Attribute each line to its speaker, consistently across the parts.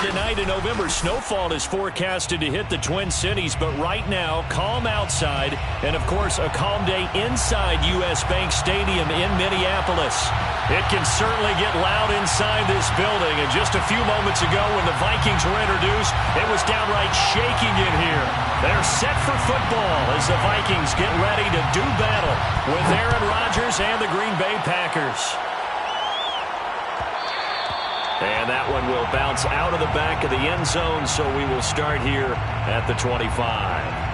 Speaker 1: tonight in November. Snowfall is forecasted to hit the Twin Cities, but right now, calm outside, and of course, a calm day inside U.S. Bank Stadium in Minneapolis. It can certainly get loud inside this building, and just a few moments ago when the Vikings were introduced, it was downright shaking in here. They're set for football as the Vikings get ready to do battle with Aaron Rodgers and the Green Bay Packers. And that one will bounce out of the back of the end zone, so we will start here at the 25.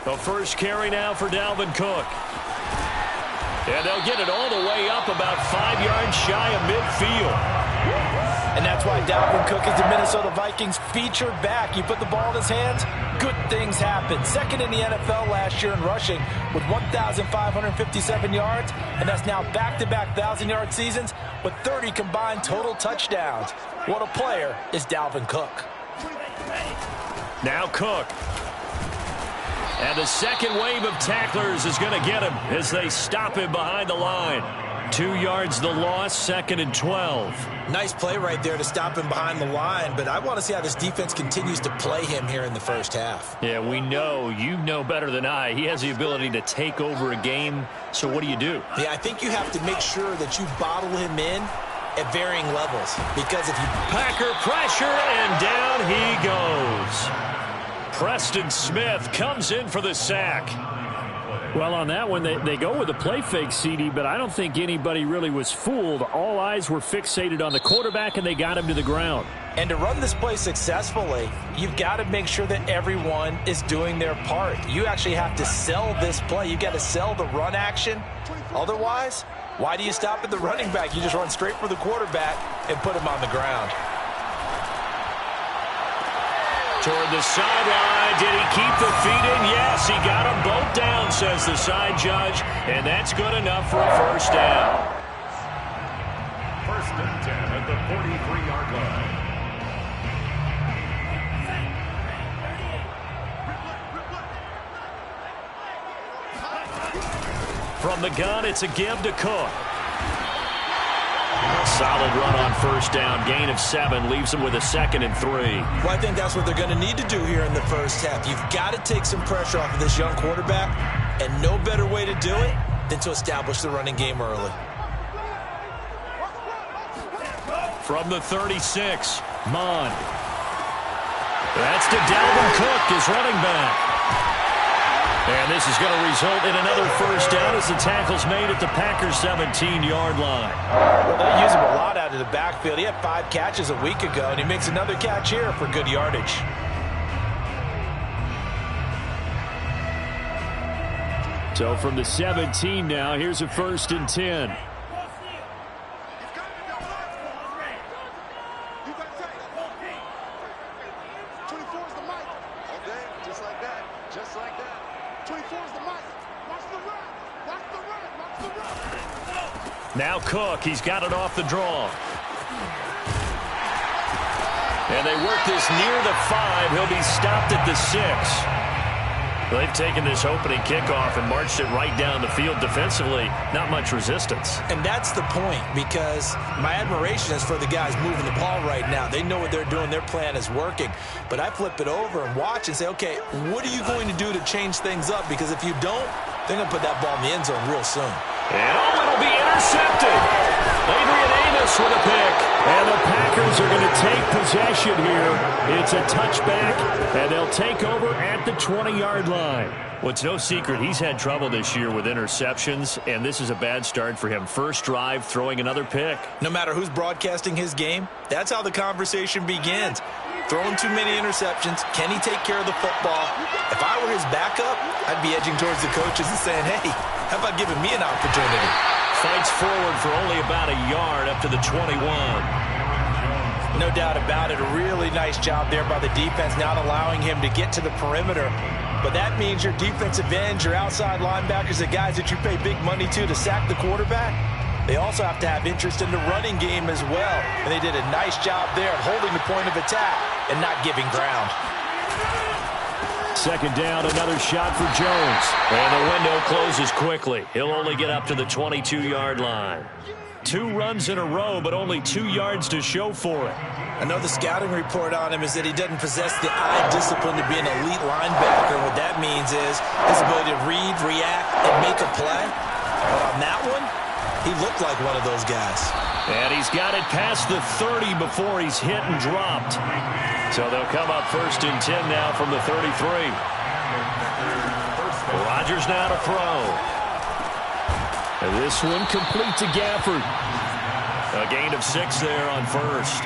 Speaker 1: The first carry now for Dalvin Cook. And they'll get it all the way up about 5 yards shy of midfield.
Speaker 2: And that's why Dalvin Cook is the Minnesota Vikings featured back. You put the ball in his hands, good things happen. Second in the NFL last year in rushing with 1,557 yards. And that's now back-to-back 1,000-yard seasons with 30 combined total touchdowns. What a player is Dalvin Cook.
Speaker 1: Now Cook. And the second wave of tacklers is going to get him as they stop him behind the line. 2 yards the loss, 2nd and 12.
Speaker 2: Nice play right there to stop him behind the line, but I want to see how this defense continues to play him here in the first half.
Speaker 1: Yeah, we know. You know better than I. He has the ability to take over a game, so what do you do?
Speaker 2: Yeah, I think you have to make sure that you bottle him in at varying levels, because if you...
Speaker 1: Packer pressure, and down he goes. Preston Smith comes in for the sack.
Speaker 3: Well, on that one, they go with a play fake, CD, but I don't think anybody really was fooled. All eyes were fixated on the quarterback, and they got him to the ground.
Speaker 2: And to run this play successfully, you've got to make sure that everyone is doing their part. You actually have to sell this play. You've got to sell the run action. Otherwise, why do you stop at the running back? You just run straight for the quarterback and put him on the ground.
Speaker 1: Toward the sideline. Did he keep the feet in? Yes, he got them both down, says the side judge. And that's good enough for a first down.
Speaker 4: First and 10 at the 43-yard
Speaker 1: line. From the gun, it's a give to Cook. Solid run on first down. Gain of 7 leaves them with a 2nd and 3.
Speaker 2: Well, I think that's what they're going to need to do here in the first half. You've got to take some pressure off of this young quarterback, and no better way to do it than to establish the running game early.
Speaker 1: From the 36, Mon. That's to Dalvin Cook, his running back. And this is going to result in another first down as the tackle's made at the Packers' 17-yard line.
Speaker 2: Well, they use him a lot out of the backfield. He had 5 catches a week ago, and he makes another catch here for good yardage.
Speaker 3: So from the 17 now, here's a 1st and 10.
Speaker 1: Now Cook, he's got it off the draw. And they work this near the 5. He'll be stopped at the 6. They've taken this opening kickoff and marched it right down the field defensively. Not much resistance.
Speaker 2: And that's the point, because my admiration is for the guys moving the ball right now. They know what they're doing. Their plan is working. But I flip it over and watch and say, okay, what are you going to do to change things up? Because if you don't, they're going to put that ball in the end zone real soon.
Speaker 1: And it'll be intercepted. Adrian Amos with a pick.
Speaker 3: And the Packers are going to take possession here. It's a touchback, and they'll take over at the 20-yard line.
Speaker 1: Well, it's no secret he's had trouble this year with interceptions, and this is a bad start for him. First drive, throwing another pick.
Speaker 2: No matter who's broadcasting his game, that's how the conversation begins. Throwing too many interceptions. Can he take care of the football? If I were his backup, I'd be edging towards the coaches and saying, hey, how about giving me an opportunity?
Speaker 1: Fights forward for only about a yard up to the 21.
Speaker 2: No doubt about it. A really nice job there by the defense, not allowing him to get to the perimeter. But that means your defensive ends, your outside linebackers, the guys that you pay big money to sack the quarterback, they also have to have interest in the running game as well. And they did a nice job there of holding the point of attack and not giving ground.
Speaker 3: Second down, another shot for Jones.
Speaker 1: And the window closes quickly. He'll only get up to the 22-yard line. 2 runs in a row, but only 2 yards to show for it.
Speaker 2: Another scouting report on him is that he doesn't possess the eye discipline to be an elite linebacker. What that means is his ability to read, react, and make a play. But on that one, he looked like one of those guys.
Speaker 1: And he's got it past the 30 before he's hit and dropped. So they'll come up first and 10 now from the 33. Rodgers now to throw.
Speaker 3: And this one complete to Gafford.
Speaker 1: A gain of 6 there on first.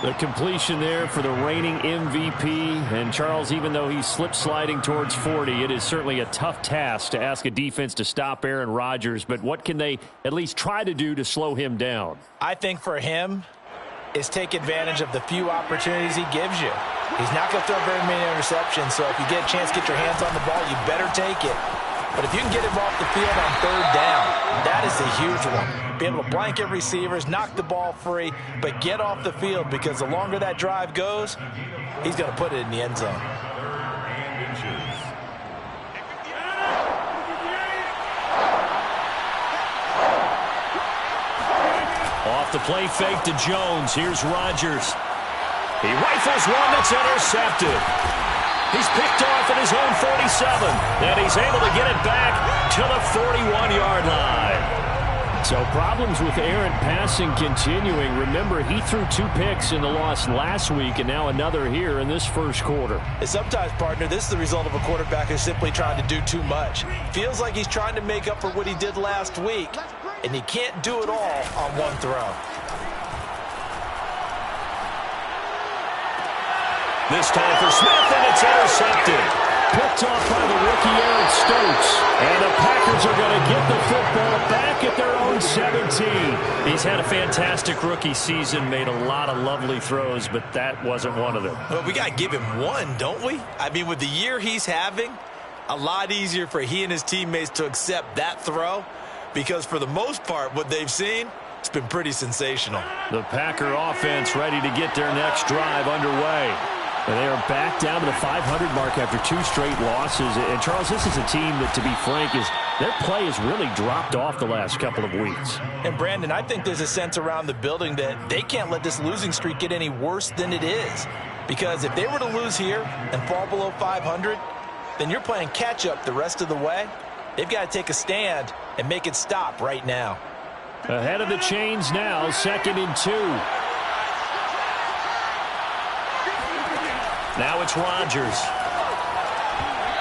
Speaker 3: The completion there for the reigning MVP. And Charles, even though he's slip-sliding towards 40, it is certainly a tough task to ask a defense to stop Aaron Rodgers. But what can they at least try to do to slow him down?
Speaker 2: I think for him is take advantage of the few opportunities he gives you. He's not going to throw very many interceptions, so if you get a chance to get your hands on the ball, you better take it. But if you can get him off the field on third down, that is a huge one. Be able to blanket receivers, knock the ball free, but get off the field, because the longer that drive goes, he's going to put it in the end zone.
Speaker 1: Off the play fake to Jones. Here's Rodgers. He rifles one that's intercepted. He's picked off at his own 47, and he's able to get it back to the 41-yard line.
Speaker 3: So problems with errant passing continuing. Remember, he threw 2 picks in the loss last week, and now another here in this first quarter.
Speaker 2: And sometimes, partner, this is the result of a quarterback who's simply trying to do too much. Feels like he's trying to make up for what he did last week, and he can't do it all on one throw.
Speaker 1: This time for Smith, and it's intercepted.
Speaker 3: Picked off by the rookie Aaron Stokes. And the Packers are going to get the football back at their own 17.
Speaker 1: He's had a fantastic rookie season, made a lot of lovely throws, but that wasn't one of them.
Speaker 2: Well, we got to give him one, don't we? I mean, with the year he's having, a lot easier for he and his teammates to accept that throw, because for the most part, what they've seen, it's been pretty sensational.
Speaker 3: The Packer offense ready to get their next drive underway. And they are back down to the 500 mark after 2 straight losses. And, Charles, this is a team that, to be frank, their play has really dropped off the last couple of weeks.
Speaker 2: And, Brandon, I think there's a sense around the building that they can't let this losing streak get any worse than it is. Because if they were to lose here and fall below 500, then you're playing catch-up the rest of the way. They've got to take a stand and make it stop right now.
Speaker 3: Ahead of the chains now, 2nd and 2.
Speaker 1: Now it's Rodgers.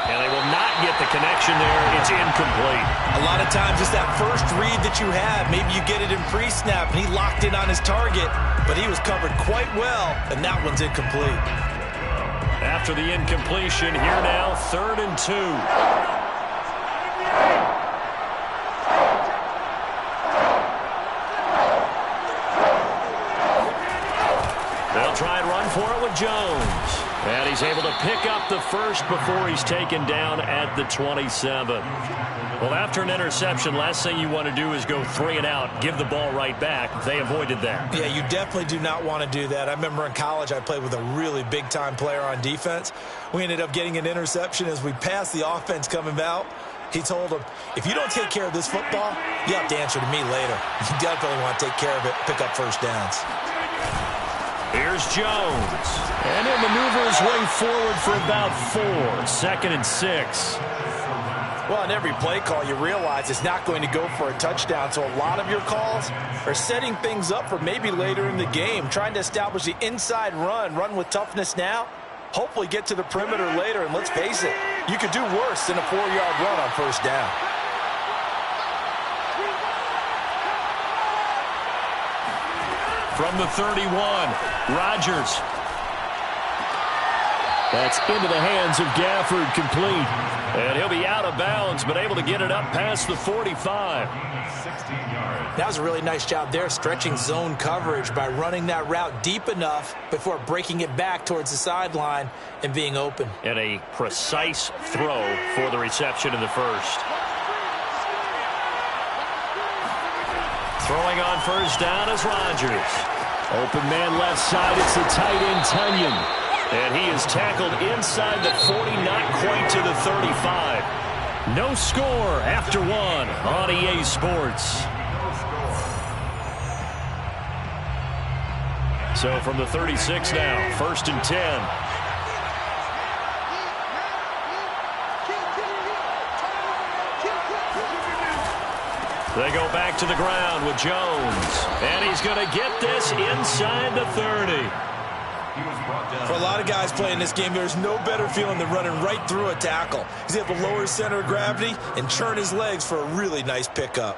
Speaker 1: And they will not get the connection there. It's incomplete.
Speaker 2: A lot of times it's that first read that you have. Maybe you get it in pre-snap, and he locked in on his target, but he was covered quite well, and that one's incomplete.
Speaker 1: After the incompletion, here now, 3rd and 2. They'll try and run for it with Jones. And he's able to pick up the first before he's taken down at the 27. Well, after an interception, last thing you want to do is go 3 and out, give the ball right back. They avoided that.
Speaker 2: Yeah, you definitely do not want to do that. I remember in college I played with a really big-time player on defense. We ended up getting an interception as we passed the offense coming out. He told him, if you don't take care of this football, you have to answer to me later. You definitely want to take care of it, pick up first downs.
Speaker 1: Here's Jones. And he'll maneuver his way forward for about 4. 2nd and 6.
Speaker 2: Well, in every play call, you realize it's not going to go for a touchdown. So a lot of your calls are setting things up for maybe later in the game, trying to establish the inside run with toughness now, hopefully get to the perimeter later. And let's face it, you could do worse than a 4-yard run on first down.
Speaker 1: From the 31, Rodgers. That's into the hands of Gafford, complete. And he'll be out of bounds, but able to get it up past the 45.
Speaker 2: That was a really nice job there, stretching zone coverage by running that route deep enough before breaking it back towards the sideline and being open.
Speaker 1: And a precise throw for the reception in the first. Throwing on first down is Rodgers. Open man left side, it's the tight end Tunyon. And he is tackled inside the 40, not quite to the 35. No score after 1 on EA Sports. So from the 36 now, 1st and 10. They go back to the ground with Jones. And he's going to get this inside the 30.
Speaker 2: For a lot of guys playing this game, there's no better feeling than running right through a tackle. He's able to lower his center of gravity and churn his legs for a really nice pickup.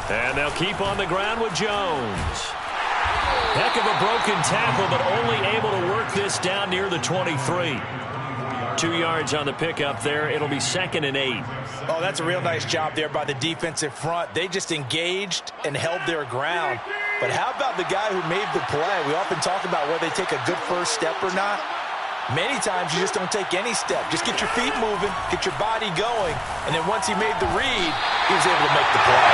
Speaker 1: And they'll keep on the ground with Jones. Heck of a broken tackle, but only able to work this down near the 23. 2 yards on the pickup there. It'll be 2nd and 8.
Speaker 2: Oh, that's a real nice job there by the defensive front. They just engaged and held their ground. But how about the guy who made the play? We often talk about whether they take a good first step or not. Many times you just don't take any step. Just get your feet moving, get your body going, and then once he made the read, he was able to make the play.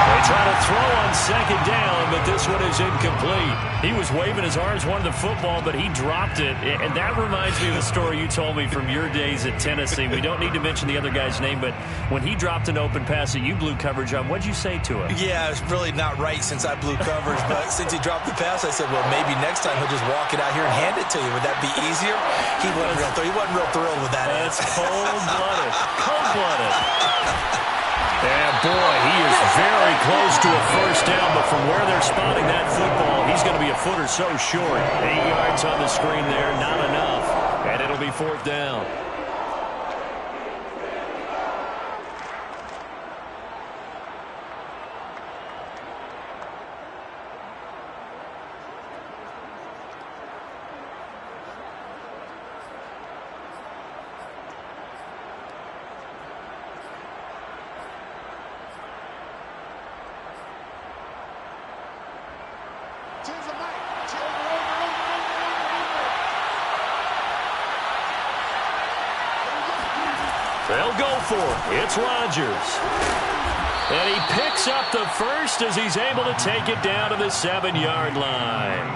Speaker 1: They try to throw on 2nd down, but this one is incomplete. He was waving his arms, wanted the football, but he dropped it. And that reminds me of the story you told me from your days at Tennessee. We don't need to mention the other guy's name, but when he dropped an open pass that you blew coverage on, what'd you say to him?
Speaker 2: Yeah, it's really not right since I blew coverage, but since he dropped the pass, I said, well, maybe next time he'll just walk it out here and hand it to you. Would that be easier? He wasn't real thrilled with that.
Speaker 1: That's cold-blooded. Cold-blooded. And, boy, he is very close to a first down, but from where they're spotting that football, he's going to be a foot or so short. 8 yards on the screen there, not enough. And it'll be 4th down. They'll go for it. It's Rodgers. And he picks up the first as he's able to take it down to the 7-yard line.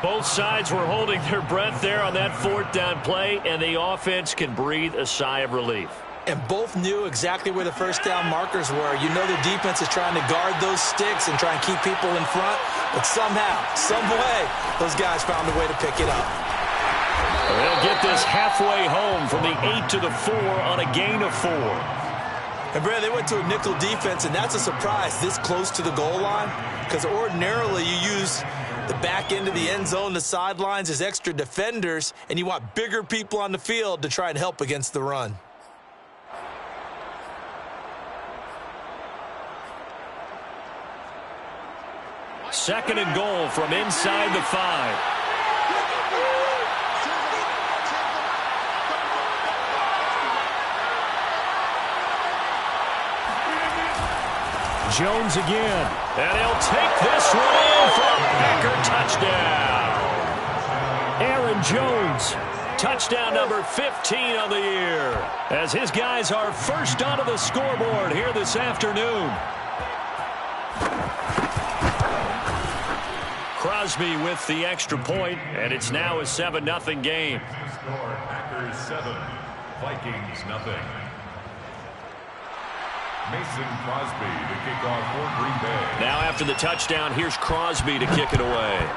Speaker 1: Both sides were holding their breath there on that 4th down play, and the offense can breathe a sigh of relief.
Speaker 2: And both knew exactly where the first down markers were. You know the defense is trying to guard those sticks and try and keep people in front, but somehow, some way, those guys found a way to pick it up.
Speaker 1: They'll get this halfway home from the 8 to the 4 on a gain of 4.
Speaker 2: And, Brad, they went to a nickel defense, and that's a surprise this close to the goal line because ordinarily you use the back end of the end zone, the sidelines as extra defenders, and you want bigger people on the field to try and help against the run.
Speaker 1: 2nd and goal from inside the 5. Jones again. And he'll take this one in for a Packer touchdown. Aaron Jones. Touchdown number 15 on the year. As his guys are first onto the scoreboard here this afternoon. Crosby with the extra point, and it's now a 7-0 game.
Speaker 4: Score Packers 7, Vikings 0. Mason Crosby to kick off for Green Bay.
Speaker 1: Now after the touchdown, here's Crosby to kick it away.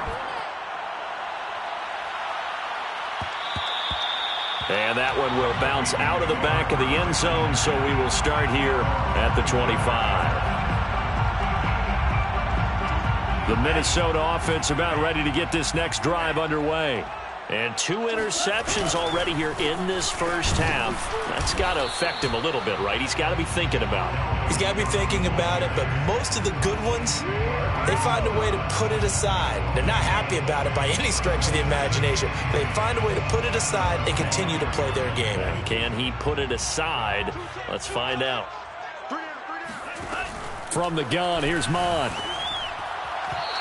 Speaker 1: And that one will bounce out of the back of the end zone, so we will start here at the 25. The Minnesota offense about ready to get this next drive underway. And 2 interceptions already here in this first half. That's got to affect him a little bit, right? He's got to be thinking about it.
Speaker 2: He's got to be thinking about it, but most of the good ones, they find a way to put it aside. They're not happy about it by any stretch of the imagination. They find a way to put it aside and continue to play their game.
Speaker 1: And can he put it aside? Let's find out. From the gun, here's Mon.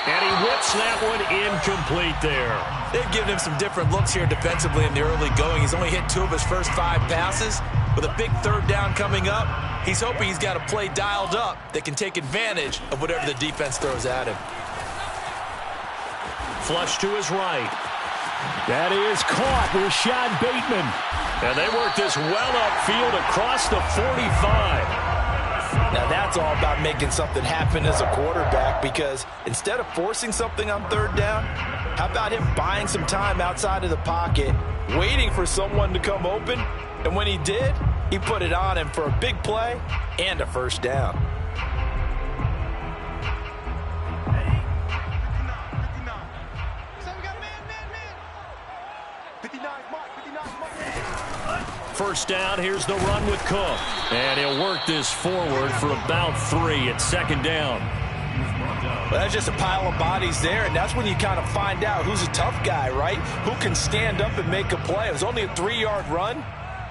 Speaker 1: And he whips that one incomplete there.
Speaker 2: They've given him some different looks here defensively in the early going. He's only hit 2 of his first 5 passes. With a big 3rd down coming up, he's hoping he's got a play dialed up that can take advantage of whatever the defense throws at him.
Speaker 1: Flush to his right. That is caught. Rashad Bateman. And they work this well upfield across the 45.
Speaker 2: Now that's all about making something happen as a quarterback, because instead of forcing something on 3rd down, how about him buying some time outside of the pocket, waiting for someone to come open, and when he did, he put it on him for a big play and a 1st down.
Speaker 1: First down, here's the run with Cook. And he'll work this forward for about 3 at 2nd down.
Speaker 2: Well, that's just a pile of bodies there, and that's when you kind of find out who's a tough guy, right? Who can stand up and make a play. It was only a 3-yard run,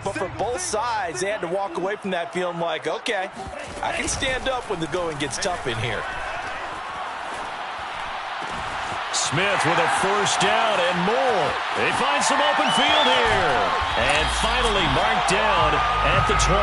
Speaker 2: but for both sides, they had to walk away from that feeling like, okay, I can stand up when the going gets tough in here.
Speaker 1: Smith with a 1st down and more. They find some open field here. And finally marked down at the 23.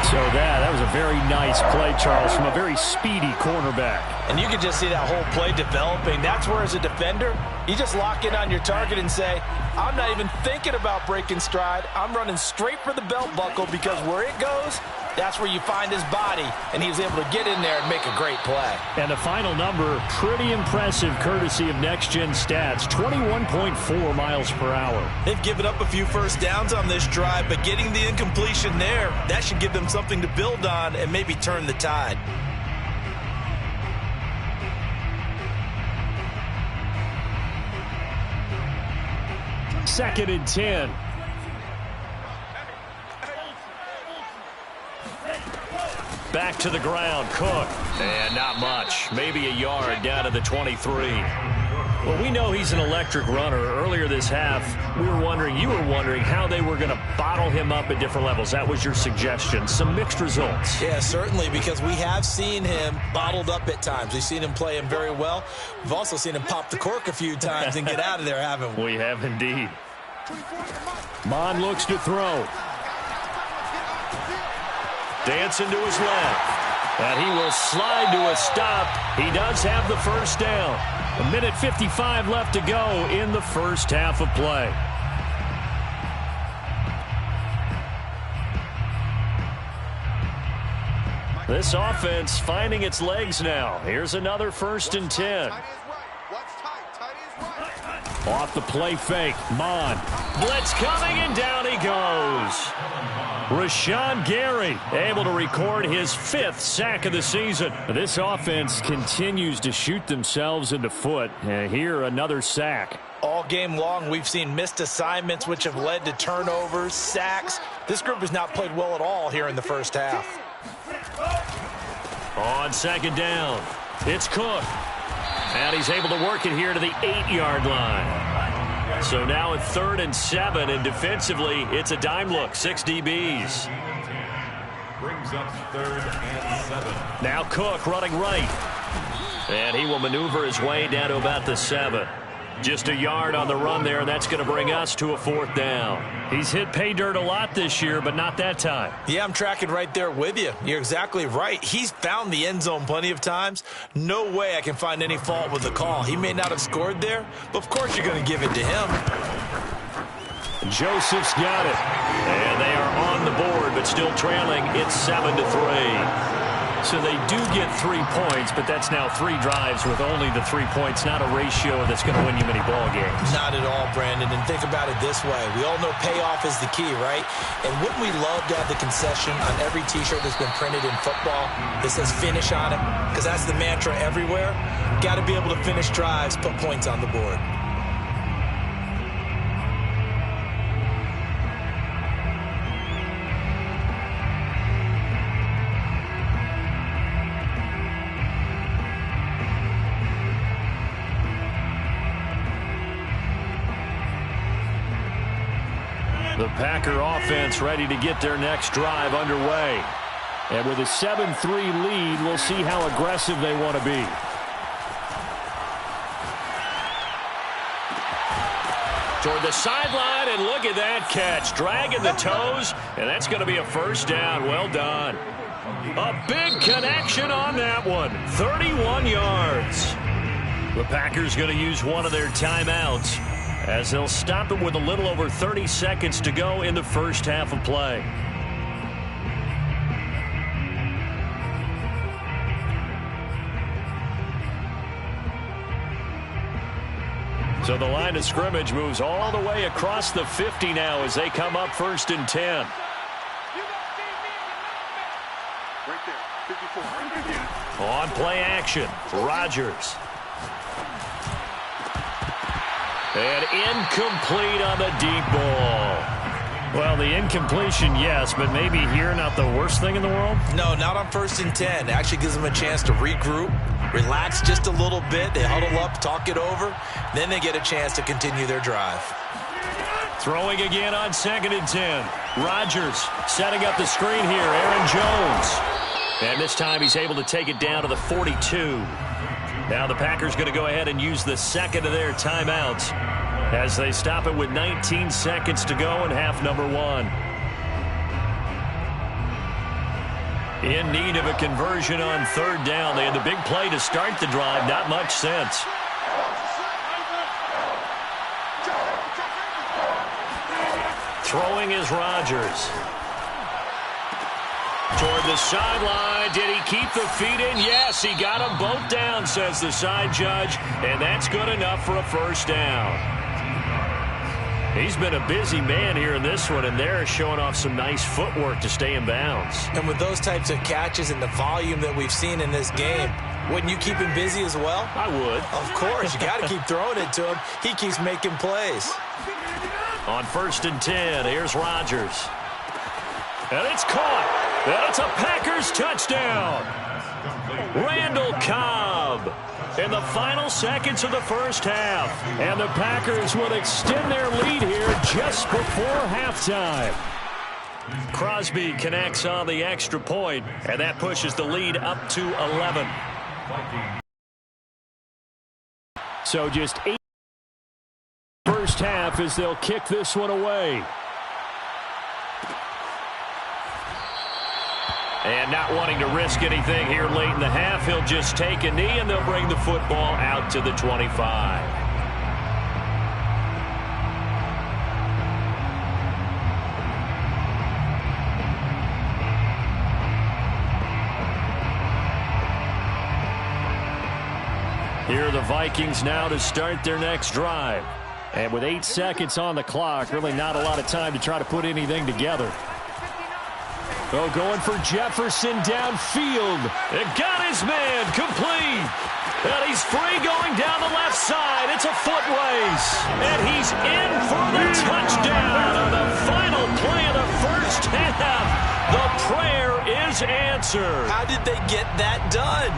Speaker 1: So that was a very nice play, Charles, from a very speedy cornerback.
Speaker 2: And you can just see that whole play developing. That's where, as a defender, you just lock in on your target and say, I'm not even thinking about breaking stride. I'm running straight for the belt buckle, because where it goes, that's where you find his body, and he was able to get in there and make a great play.
Speaker 1: And the final number, pretty impressive, courtesy of Next Gen Stats, 21.4 miles per hour.
Speaker 2: They've given up a few 1st downs on this drive, but getting the incompletion there, that should give them something to build on and maybe turn the tide.
Speaker 1: Second and 10. Back to the ground, Cook. And not much. Maybe a yard down to the 23. Well, we know he's an electric runner. Earlier this half, you were wondering how they were going to bottle him up at different levels. That was your suggestion. Some mixed results.
Speaker 2: Yeah, certainly, because we have seen him bottled up at times. We've seen him play him very well. We've also seen him pop the cork a few times and get out of there, haven't we?
Speaker 1: We have indeed. Mon looks to throw. Dancing to his left. And he will slide to a stop. He does have the 1st down. 1:55 left to go in the first half of play. This offense finding its legs now. Here's another 1st and 10. Off the play fake. Mon. Blitz coming, and down he goes. Rashawn Gary able to record his 5th sack of the season. This offense continues to shoot themselves in the foot. And here, another sack.
Speaker 2: All game long, we've seen missed assignments, which have led to turnovers, sacks. This group has not played well at all here in the first half.
Speaker 1: On 2nd down. It's Cook. And he's able to work it here to the 8-yard line. So now it's 3rd and 7, and defensively, it's a dime look. 6 DBs.
Speaker 4: Brings up 3rd and 7.
Speaker 1: Now Cook running right. And he will maneuver his way down to about the 7. Just a yard on the run there, and that's going to bring us to a 4th down. He's hit pay dirt a lot this year, but not that time.
Speaker 2: Yeah, I'm tracking right there with you. You're exactly right. He's found the end zone plenty of times. No way I can find any fault with the call. He may not have scored there, but of course you're going to give it to him.
Speaker 1: Joseph's got it. And they are on the board, but still trailing. It's 7-3. So they do get 3 points, but that's now 3 drives with only the 3 points, not a ratio that's going to win you many ball games.
Speaker 2: Not at all, Brandon. And think about it this way. We all know payoff is the key, right? And wouldn't we love to have the concession on every T-shirt that's been printed in football that says finish on it? Because that's the mantra everywhere. Got to be able to finish drives, put points on the board.
Speaker 1: The Packer offense ready to get their next drive underway.
Speaker 3: And with a 7-3 lead, we'll see how aggressive they want to be.
Speaker 1: Toward the sideline, and look at that catch. Dragging the toes, and that's going to be a 1st down. Well done. A big connection on that one. 31 yards. The Packers going to use one of their timeouts, as they'll stop it with a little over 30 seconds to go in the first half of play. So the line of scrimmage moves all the way across the 50 now as they come up 1st and 10. On play action, Rodgers. And incomplete on the deep ball.
Speaker 3: Well, the incompletion, yes, but maybe here not the worst thing in the world?
Speaker 2: No, not on 1st and 10. It actually gives them a chance to regroup, relax just a little bit. They huddle up, talk it over. Then they get a chance to continue their drive.
Speaker 1: Throwing again on 2nd and 10. Rodgers setting up the screen here. Aaron Jones. And this time he's able to take it down to the 42. Now the Packers going to go ahead and use the second of their timeouts as they stop it with 19 seconds to go in half number 1. In need of a conversion on 3rd down. They had the big play to start the drive. Not much sense. Throwing is Rodgers. Toward the sideline. Did he keep the feet in? Yes, he got them both down, says the side judge. And that's good enough for a 1st down. He's been a busy man here in this one, and they're showing off some nice footwork to stay in bounds.
Speaker 2: And with those types of catches and the volume that we've seen in this game, wouldn't you keep him busy as well?
Speaker 1: I would.
Speaker 2: Of course. You got to keep throwing it to him. He keeps making plays.
Speaker 1: On 1st and 10, here's Rodgers. And it's caught. And it's a Packers touchdown. Randall Cobb in the final seconds of the first half.
Speaker 3: And the Packers will extend their lead here just before halftime.
Speaker 1: Crosby connects on the extra point, and that pushes the lead up to 11.
Speaker 3: So just 8 first half as they'll kick this one away.
Speaker 1: And not wanting to risk anything here late in the half, he'll just take a knee, and they'll bring the football out to the 25. Here are the Vikings now to start their next drive.
Speaker 3: And with 8 seconds on the clock, really not a lot of time to try to put anything together. Oh, going for Jefferson downfield.
Speaker 1: It got his man complete. And he's free going down the left side. It's a foot race. And he's in for the touchdown on the final play of the first half. The prayer is answered.
Speaker 2: How did they get that done?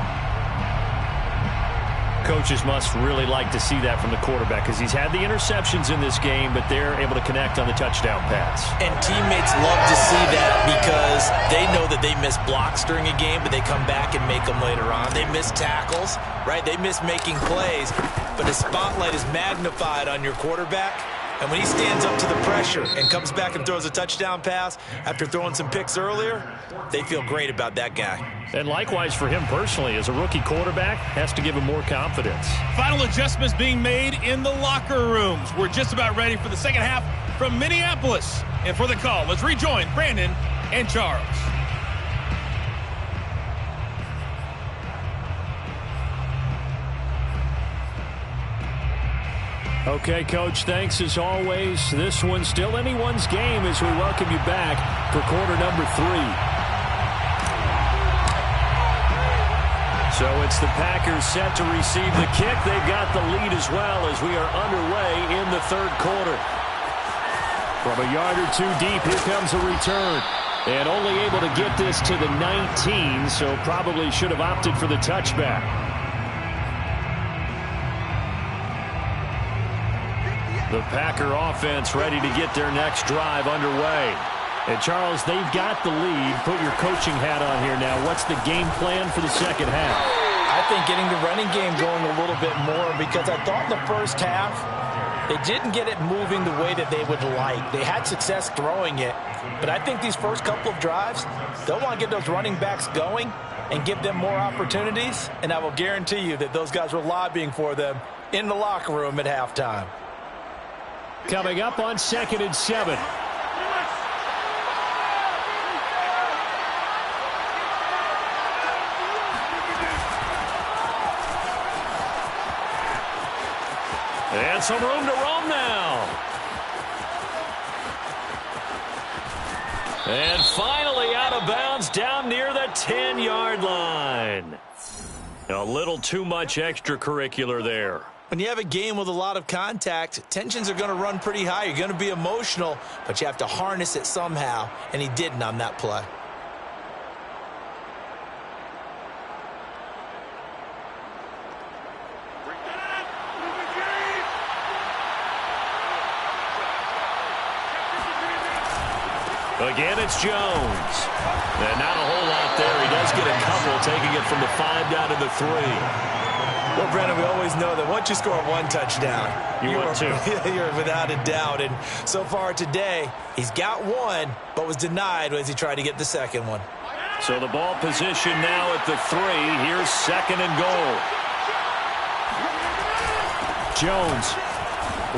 Speaker 1: Coaches must really like to see that from the quarterback because he's had the interceptions in this game, but they're able to connect on the touchdown pass.
Speaker 2: And teammates love to see that because they know that they miss blocks during a game, but they come back and make them later on. They miss tackles, right? They miss making plays, but the spotlight is magnified on your quarterback. And when he stands up to the pressure and comes back and throws a touchdown pass after throwing some picks earlier, they feel great about that guy.
Speaker 1: And likewise for him personally, as a rookie quarterback, has to give him more confidence.
Speaker 5: Final adjustments being made in the locker rooms. We're just about ready for the second half from Minneapolis. And for the call, let's rejoin Brandon and Charles.
Speaker 1: Okay, Coach, thanks as always. This one's still anyone's game as we welcome you back for quarter number 3. So it's the Packers set to receive the kick. They've got the lead as well as we are underway in the third quarter. From a yard or two deep, here comes a return. And only able to get this to the 19, so probably should have opted for the touchback. The Packer offense ready to get their next drive underway. And, Charles, they've got the lead. Put your coaching hat on here now. What's the game plan for the second half?
Speaker 2: I think getting the running game going a little bit more because I thought in the first half they didn't get it moving the way that they would like. They had success throwing it, but I think these first couple of drives, they'll want to get those running backs going and give them more opportunities, and I will guarantee you that those guys were lobbying for them in the locker room at halftime.
Speaker 1: Coming up on 2nd and 7. And some room to roam now. And finally out of bounds down near the 10-yard line. A little too much extracurricular there.
Speaker 2: When you have a game with a lot of contact, tensions are going to run pretty high. You're going to be emotional, but you have to harness it somehow, and he didn't on that play.
Speaker 1: Again, it's Jones. And not a whole lot there. He does get a couple, taking it from the 5 down to the 3.
Speaker 2: Well, Brandon, we always know that once you score one touchdown, you're without a doubt. And so far today, he's got one, but was denied as he tried to get the second one.
Speaker 1: So the ball position now at the 3. Here's 2nd and goal. Jones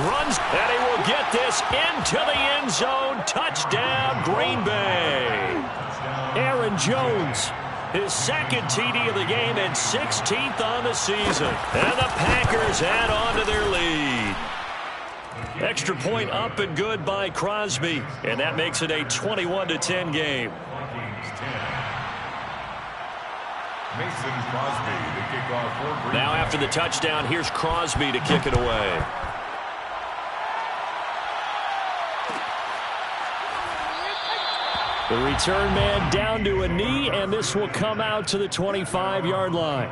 Speaker 1: runs, and he will get this into the end zone. Touchdown, Green Bay. Aaron Jones, his second TD of the game and 16th on the season. And the Packers add on to their lead. Extra point up and good by Crosby. And that makes it a 21-10 game.
Speaker 4: Mason Crosby to kick off for Green Bay.
Speaker 1: Now after the touchdown, here's Crosby to kick it away. The return man down to a knee, and this will come out to the 25-yard line.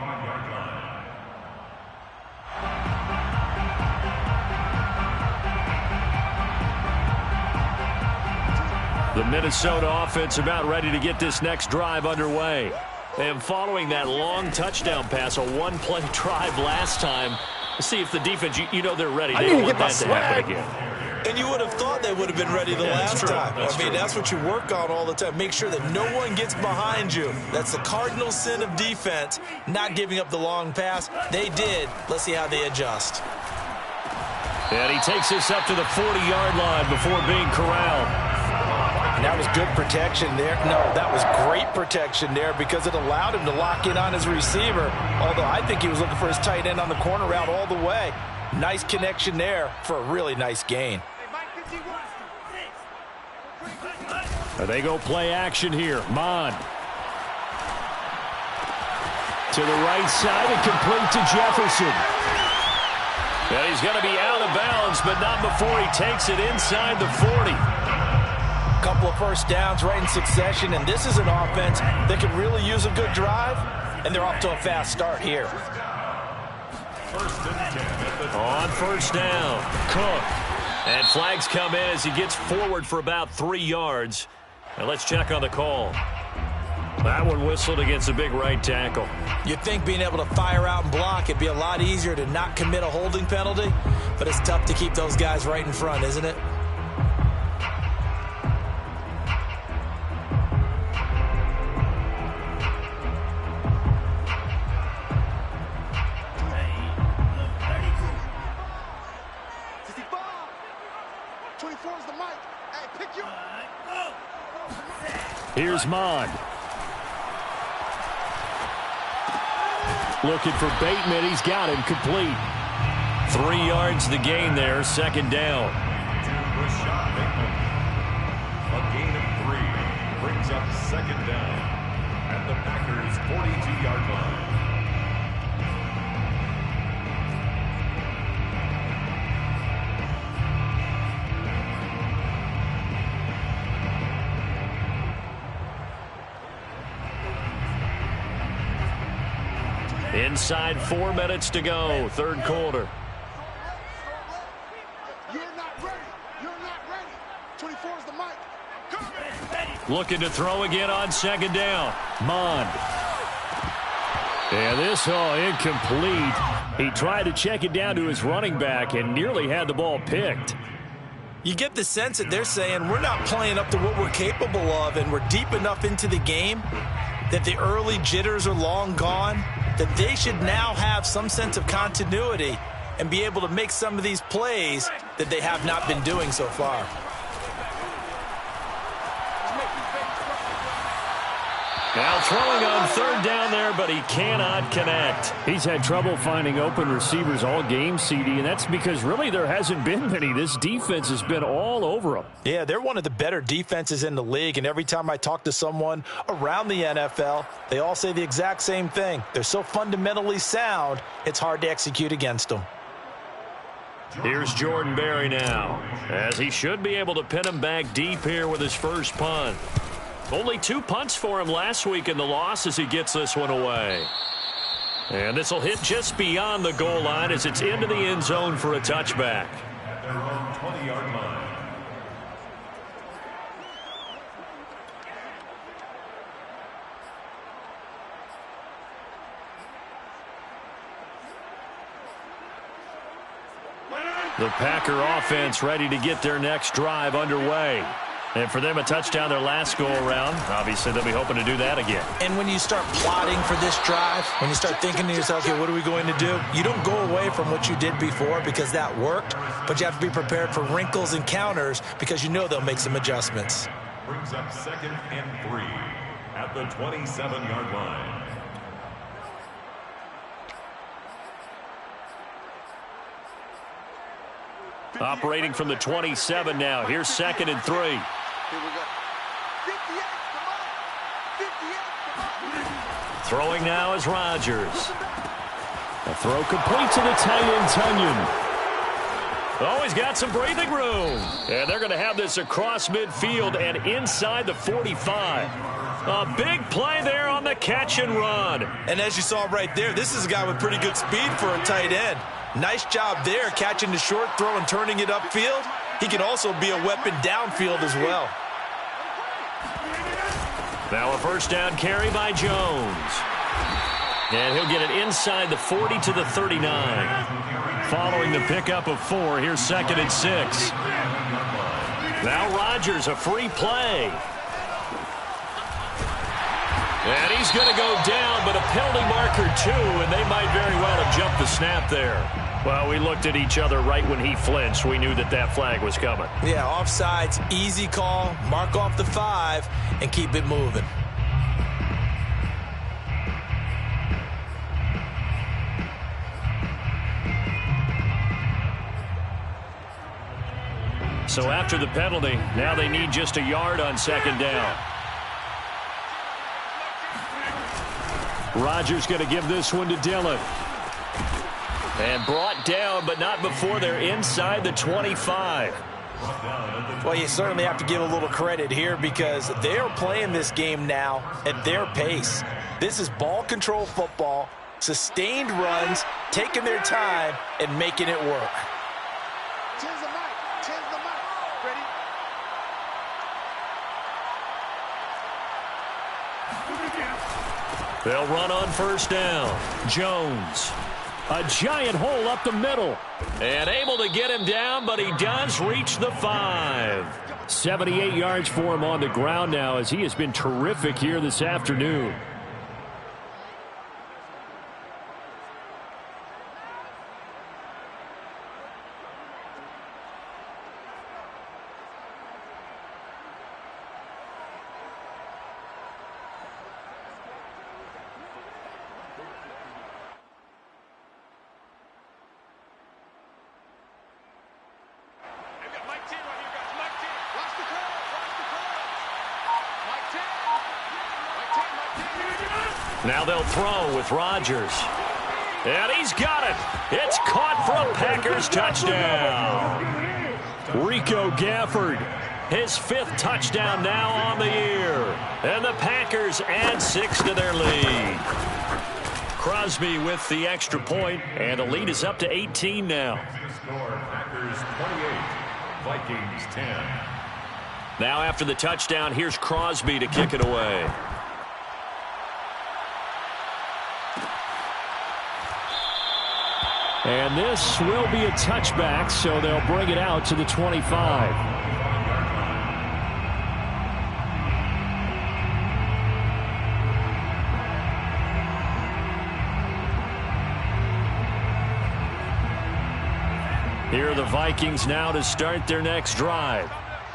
Speaker 1: The Minnesota offense about ready to get this next drive underway. And following that long touchdown pass, a one-play drive last time, let's see if the defense, you know they're ready. They don't want that to happen again.
Speaker 2: And you would have thought they would have been ready the last time. That's what you work on all the time. Make sure that no one gets behind you. That's the cardinal sin of defense, not giving up the long pass. They did. Let's see how they adjust.
Speaker 1: And he takes this up to the 40-yard line before being corralled.
Speaker 2: And that was good protection there. No, that was great protection there because it allowed him to lock in on his receiver. Although I think he was looking for his tight end on the corner route all the way. Nice connection there for a really nice gain.
Speaker 1: They go play action here. Mon. To the right side and complete to Jefferson. And he's going to be out of bounds, but not before he takes it inside the 40.
Speaker 2: Couple of first downs right in succession, and this is an offense that could really use a good drive, and they're off to a fast start here.
Speaker 1: On first down, Cook. And flags come in as he gets forward for about 3 yards. Now let's check on the call. That one whistled against a big right tackle.
Speaker 2: You'd think being able to fire out and block, it'd be a lot easier to not commit a holding penalty, but it's tough to keep those guys right in front, isn't it?
Speaker 3: Here's Mond. Looking for Bateman. He's got him complete.
Speaker 1: 3 yards the gain there, second down.
Speaker 4: A gain of 3 brings up second down at the Packers' 42-yard line.
Speaker 1: Inside 4 minutes to go, third quarter.
Speaker 6: You're not ready. You're not ready. 24 is the mic.
Speaker 1: Looking to throw again on second down.
Speaker 3: Mond. And this incomplete. He tried to check it down to his running back and nearly had the ball picked.
Speaker 2: You get the sense that they're saying we're not playing up to what we're capable of, and we're deep enough into the game that the early jitters are long gone, that they should now have some sense of continuity and be able to make some of these plays that they have not been doing so far.
Speaker 1: Now throwing on third down there, but he cannot connect.
Speaker 3: He's had trouble finding open receivers all game, CD, and that's because really there hasn't been many. This defense has been all over them.
Speaker 2: Yeah, they're one of the better defenses in the league, and every time I talk to someone around the NFL, they all say the exact same thing. They're so fundamentally sound, it's hard to execute against them.
Speaker 1: Here's Jordan Berry now, as he should be able to pin him back deep here with his first punt. Only 2 punts for him last week in the loss as he gets this one away. And this will hit just beyond the goal line as it's into the end zone for a touchback.
Speaker 4: At their own 20-yard line.
Speaker 1: The Packer offense ready to get their next drive underway. And for them, a touchdown their last go-around. Obviously, they'll be hoping to do that again.
Speaker 2: And when you start plotting for this drive, when you start thinking to yourself, okay, what are we going to do? You don't go away from what you did before because that worked, but you have to be prepared for wrinkles and counters because you know they'll make some adjustments.
Speaker 4: Brings up 2nd and 3 at the 27-yard line.
Speaker 1: Operating from the 27 now. Here's 2nd and 3.
Speaker 6: Here we go. 58,
Speaker 1: Throwing now is Rodgers.
Speaker 3: A throw complete to the tight end, Tunyon.
Speaker 1: Oh, he's got some breathing room. And they're going to have this across midfield and inside the 45. A big play there on the catch and run.
Speaker 2: And as you saw right there, this is a guy with pretty good speed for a tight end. Nice job there, catching the short throw and turning it upfield. He can also be a weapon downfield as well.
Speaker 1: Now a first down carry by Jones. And he'll get it inside the 40 to the 39. Following the pickup of 4, here's 2nd and 6. Now Rodgers, a free play. And he's going to go down, but a penalty marker too, and they might very well have jumped the snap there. Well, we looked at each other right when he flinched. We knew that that flag was coming.
Speaker 2: Yeah, offsides, easy call, mark off the 5, and keep it moving.
Speaker 1: So after the penalty, now they need just a yard on second down.
Speaker 3: Rodgers going to give this one to Dillon.
Speaker 1: And brought down, but not before they're inside the 25.
Speaker 2: Well, you certainly have to give a little credit here because they're playing this game now at their pace. This is ball control football. Sustained runs, taking their time, and making it work.
Speaker 6: Change the mic. Change the mic. Ready?
Speaker 1: They'll run on first down. Jones. A giant hole up the middle. And able to get him down, but he does reach the 5. 78 yards for him on the ground now, as he has been terrific here this afternoon. Now they'll throw with Rodgers. And he's got it. It's caught for a Packers touchdown. Rico Gafford, his 5th touchdown now on the year. And the Packers add 6 to their lead. Crosby with the extra point, and the lead is up to 18 now.
Speaker 4: Packers 28, Vikings 10.
Speaker 1: Now after the touchdown, here's Crosby to kick it away. And this will be a touchback, so they'll bring it out to the 25. Here are the Vikings now to start their next drive.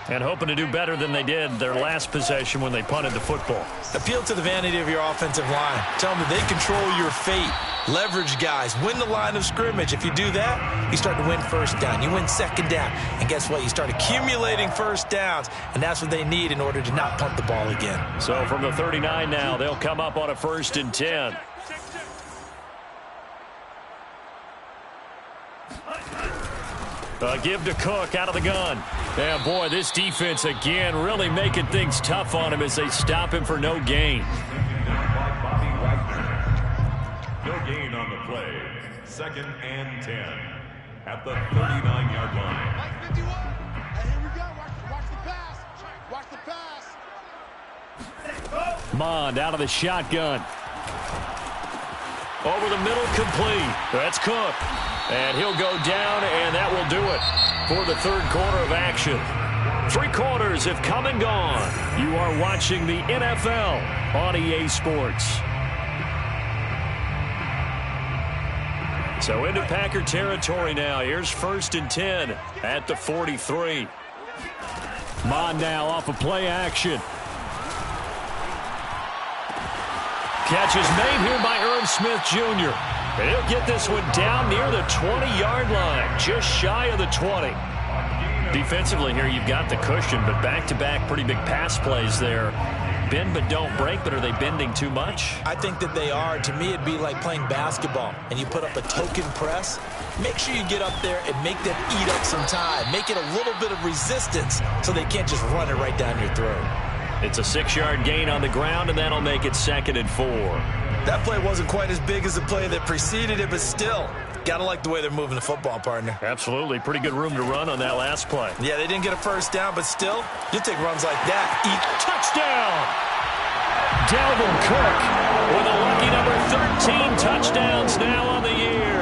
Speaker 1: And hoping to do better than they did their last possession when they punted the football.
Speaker 2: Appeal to the vanity of your offensive line. Tell them that they control your fate. Leverage guys. Win the line of scrimmage. If you do that, you start to win first down. You win second down. And guess what? You start accumulating first downs. And that's what they need in order to not punt the ball again.
Speaker 1: So from the 39 now, they'll come up on a 1st and 10. Give to Cook out of the gun. And boy, this defense again really making things tough on him as they stop him for no gain.
Speaker 4: No gain on the play. 2nd and 10 at the 39-yard line.
Speaker 6: Mike 51. Hey, here we go. Watch the pass. Watch the pass.
Speaker 1: Mond out of the shotgun. Over the middle, complete. That's Cook. And he'll go down, and that will do it for the 3rd quarter of action. 3 quarters have come and gone. You are watching the NFL on EA Sports. So into Packer territory now. Here's 1st and 10 at the 43. Mond now off of play action. Catch is made here by Irv Smith Jr. He'll get this one down near the 20-yard line, just shy of the 20. Defensively here, you've got the cushion, but back-to-back pretty big pass plays there. Bend but don't break, but are they bending too much?
Speaker 2: I think that they are. To me, it'd be like playing basketball, and you put up a token press. Make sure you get up there and make them eat up some time. Make it a little bit of resistance so they can't just run it right down your throat.
Speaker 1: It's a 6-yard gain on the ground, and that'll make it 2nd and 4.
Speaker 2: That play wasn't quite as big as the play that preceded it, but still, gotta like the way they're moving the football, partner.
Speaker 1: Absolutely. Pretty good room to run on that last play.
Speaker 2: Yeah, they didn't get a first down, but still, you take runs like that.
Speaker 1: Touchdown! Dalvin Cook with a lucky number 13 touchdowns now on the year.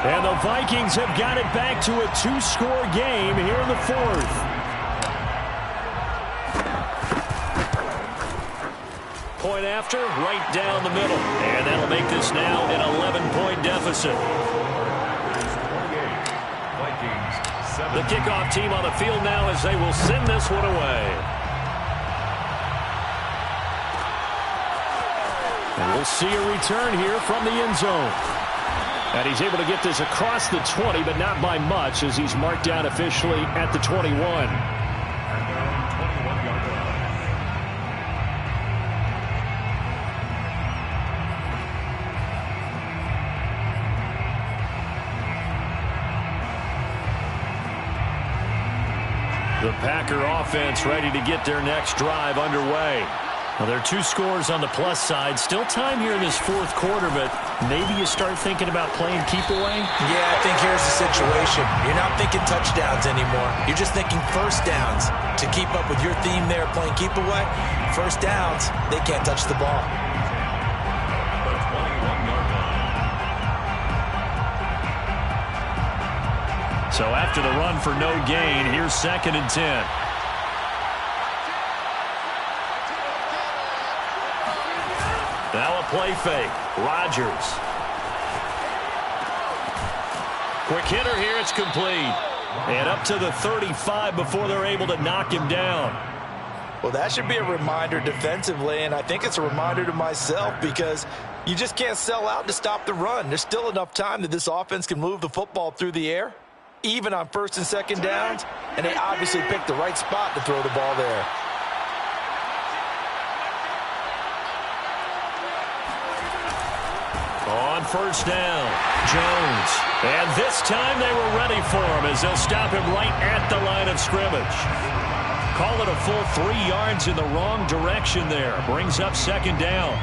Speaker 1: And the Vikings have got it back to a 2-score game here in the 4th. Point after, right down the middle. And that'll make this now an 11-point deficit. The kickoff team on the field now as they will send this one away. And we'll see a return here from the end zone. And he's able to get this across the 20, but not by much as he's marked down officially at the 21. The Packer offense ready to get their next drive underway. Well, there are 2 scores on the plus side. Still time here in this fourth quarter, but maybe you start thinking about playing keep away?
Speaker 2: Yeah, I think here's the situation. You're not thinking touchdowns anymore. You're just thinking first downs. To keep up with your theme there, playing keep away, first downs, they can't touch the ball.
Speaker 4: The 21-yard line.
Speaker 1: So after the run for no gain, here's 2nd and 10. Now a play fake. Rodgers. Quick hitter here. It's complete. And up to the 35 before they're able to knock him down.
Speaker 2: Well, that should be a reminder defensively, and I think it's a reminder to myself because you just can't sell out to stop the run. There's still enough time that this offense can move the football through the air, even on 1st and 2nd downs, and they obviously picked the right spot to throw the ball there.
Speaker 1: On 1st down, Jones. And this time they were ready for him as they'll stop him right at the line of scrimmage. Call it a full 3 yards in the wrong direction there. Brings up 2nd down.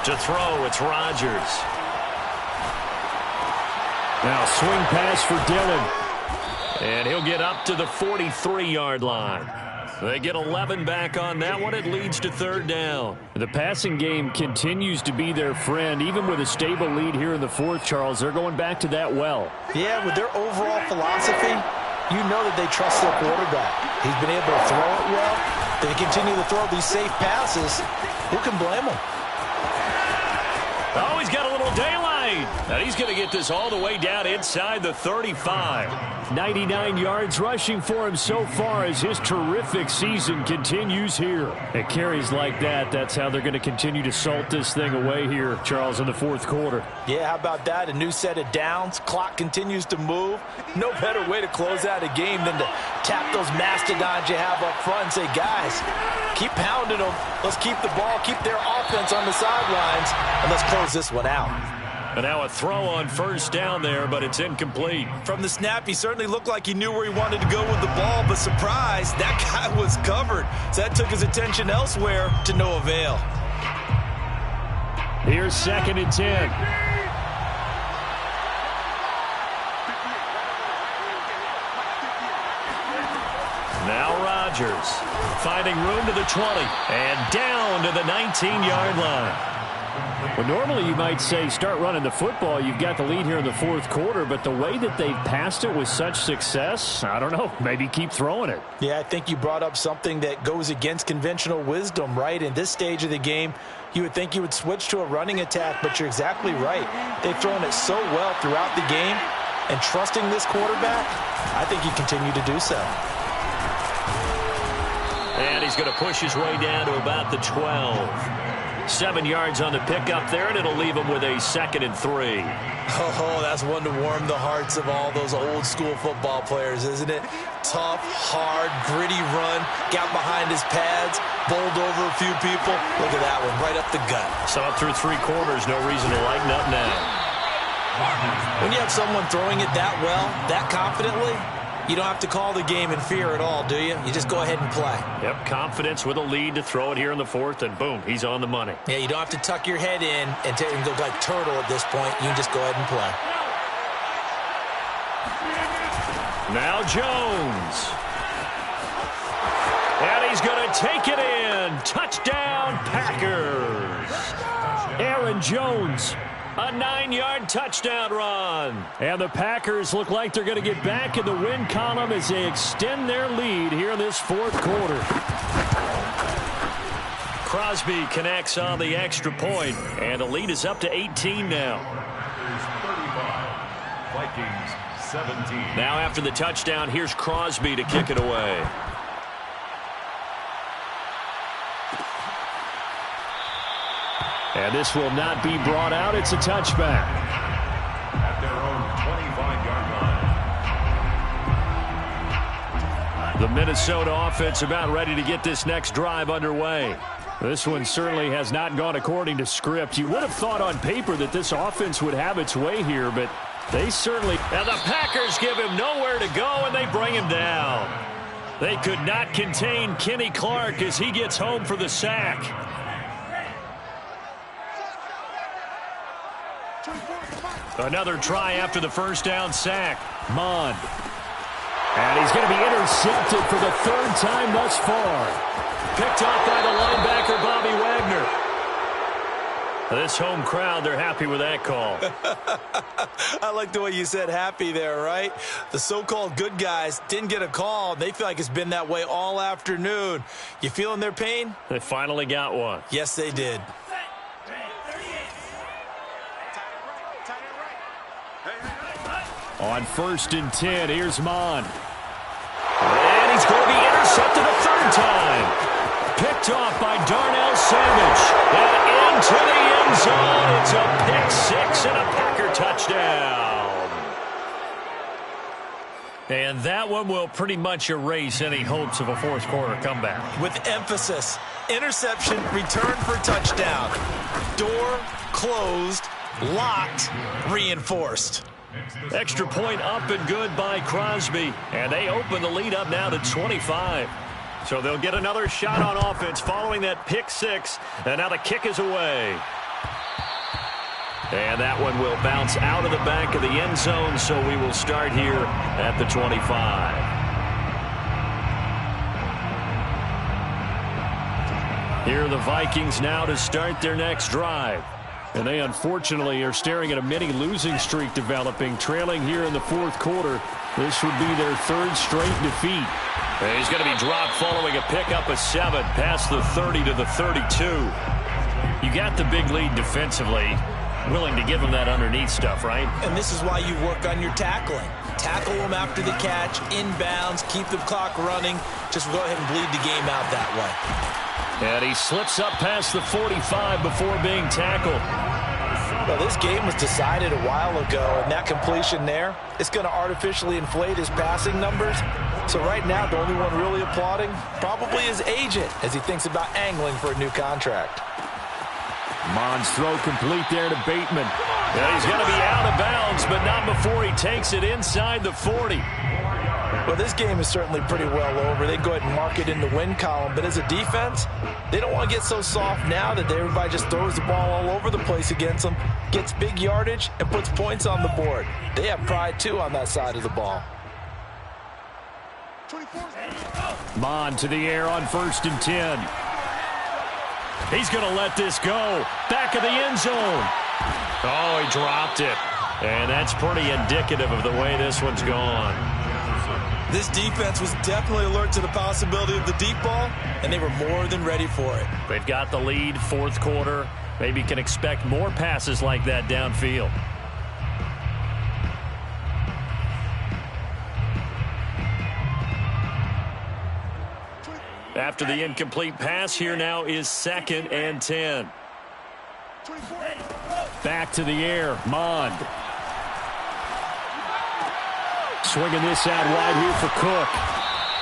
Speaker 1: To throw, it's Rodgers. Now swing pass for Dillon. And he'll get up to the 43-yard line. They get 11 back on that one. It leads to 3rd down.
Speaker 3: The passing game continues to be their friend. Even with a stable lead here in the 4th, Charles, they're going back to that well.
Speaker 2: Yeah, with their overall philosophy, you know that they trust their quarterback. He's been able to throw it well. They continue to throw these safe passes. Who can blame them?
Speaker 1: Oh, he's got a little daylight. And he's going to get this all the way down inside the 35.
Speaker 3: 99 yards rushing for him so far as his terrific season continues here. At carries like that, that's how they're going to continue to salt this thing away here, Charles, in the 4th quarter.
Speaker 2: Yeah, how about that? A new set of downs. Clock continues to move. No better way to close out a game than to tap those mastodons you have up front and say, guys, keep pounding them. Let's keep the ball, keep their offense on the sidelines, and let's close this one out.
Speaker 1: And now a throw on 1st down there, but it's incomplete.
Speaker 2: From the snap, he certainly looked like he knew where he wanted to go with the ball, but surprise, that guy was covered. So that took his attention elsewhere to no avail.
Speaker 3: Here's 2nd and 10.
Speaker 1: Now Rodgers finding room to the 20 and down to the 19-yard line.
Speaker 3: Well, normally you might say start running the football. You've got the lead here in the 4th quarter, but the way that they've passed it with such success, I don't know, maybe keep throwing it.
Speaker 2: Yeah, I think you brought up something that goes against conventional wisdom, right? In this stage of the game, you would think you would switch to a running attack, but you're exactly right. They've thrown it so well throughout the game, and trusting this quarterback, I think you continue to do so.
Speaker 1: And he's going to push his way down to about the 12. 7 yards on the pickup there, and it'll leave him with a 2nd and 3.
Speaker 2: Oh, that's one to warm the hearts of all those old-school football players, isn't it? Tough, hard, gritty run, got behind his pads, bowled over a few people. Look at that one, right up the gut.
Speaker 1: So up through 3 quarters, no reason to lighten up now.
Speaker 2: When you have someone throwing it that well, that confidently, you don't have to call the game in fear at all, do you? You just go ahead and play.
Speaker 1: Yep, confidence with a lead to throw it here in the 4th, and boom, he's on the money.
Speaker 2: Yeah, you don't have to tuck your head in and go like turtle at this point. You can just go ahead and play.
Speaker 1: Now Jones. And he's going to take it in. Touchdown, Packers. Aaron Jones. A 9-yard touchdown run. And the Packers look like they're going to get back in the win column as they extend their lead here in this 4th quarter. Crosby connects on the extra point, and the lead is up to 18 now.
Speaker 4: 35, Vikings 17.
Speaker 1: Now after the touchdown, here's Crosby to kick it away. And this will not be brought out. It's a touchback.
Speaker 4: At their own 25-yard line.
Speaker 1: The Minnesota offense about ready to get this next drive underway.
Speaker 3: This one certainly has not gone according to script. You would have thought on paper that this offense would have its way here, but they certainly...
Speaker 1: And the Packers give him nowhere to go, and they bring him down. They could not contain Kenny Clark as he gets home for the sack. Another try after the first down sack.
Speaker 3: Mond. And he's going to be intercepted for the third time thus far.
Speaker 1: Picked off by the linebacker, Bobby Wagner. This home crowd, they're happy with that call.
Speaker 2: I like the way you said happy there, right? The so-called good guys didn't get a call. They feel like it's been that way all afternoon. You feeling their pain?
Speaker 1: They finally got one.
Speaker 2: Yes, they did.
Speaker 3: On 1st and 10, here's Mond.
Speaker 1: And he's going to be intercepted a third time. Picked off by Darnell Savage. And into the end zone. It's a pick six and a Packer touchdown. And that one will pretty much erase any hopes of a fourth quarter comeback.
Speaker 2: With emphasis. Interception, return for touchdown. Door closed, locked, reinforced.
Speaker 1: Extra point up and good by Crosby. And they open the lead up now to 25. So they'll get another shot on offense following that pick six. And now the kick is away. And that one will bounce out of the back of the end zone. So we will start here at the 25. Here are the Vikings now to start their next drive. And they unfortunately are staring at a mini losing streak developing, trailing here in the fourth quarter. This would be their third straight defeat. And he's going to be dropped following a pickup of 7 past the 30 to the 32. You got the big lead defensively, willing to give them that underneath stuff, right?
Speaker 2: And this is why you work on your tackling. Tackle them after the catch, inbounds, keep the clock running. Just go ahead and bleed the game out that way.
Speaker 1: And he slips up past the 45 before being tackled.
Speaker 2: Well, this game was decided a while ago, and that completion there, it's going to artificially inflate his passing numbers. So right now, the only one really applauding probably his agent as he thinks about angling for a new contract.
Speaker 3: Mond's throw complete there to Bateman.
Speaker 1: And he's going to be out of bounds, but not before he takes it inside the 40.
Speaker 2: Well, this game is certainly pretty well over. They go ahead and mark it in the win column. But as a defense, they don't want to get so soft now that everybody just throws the ball all over the place against them, gets big yardage, and puts points on the board. They have pride, too, on that side of the ball.
Speaker 3: Mond to the air on 1st and 10.
Speaker 1: He's going to let this go. Back of the end zone. Oh, he dropped it. And that's pretty indicative of the way this one's gone.
Speaker 2: This defense was definitely alert to the possibility of the deep ball, and they were more than ready for it.
Speaker 1: They've got the lead, fourth quarter. Maybe can expect more passes like that downfield. After the incomplete pass, here now is 2nd and 10.
Speaker 3: Back to the air, Mond. Swinging this out wide here for Cook.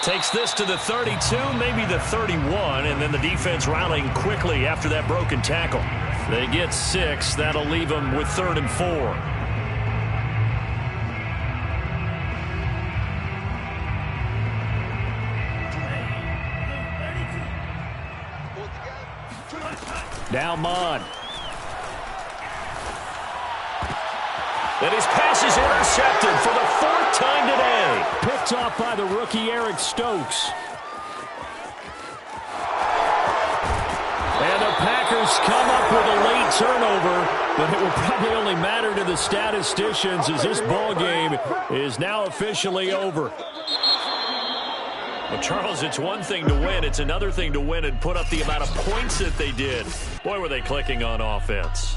Speaker 1: Takes this to the 32, maybe the 31, and then the defense rallying quickly after that broken tackle. They get 6. That'll leave them with 3rd and 4.
Speaker 3: Now Mond.
Speaker 1: And his pass is intercepted for the 4th time today.
Speaker 3: Picked off by the rookie Eric Stokes. And the Packers come up with a late turnover, but it will probably only matter to the statisticians as this ball game is now officially over.
Speaker 1: Well, Charles, it's one thing to win. It's another thing to win and put up the amount of points that they did. Boy, were they clicking on offense.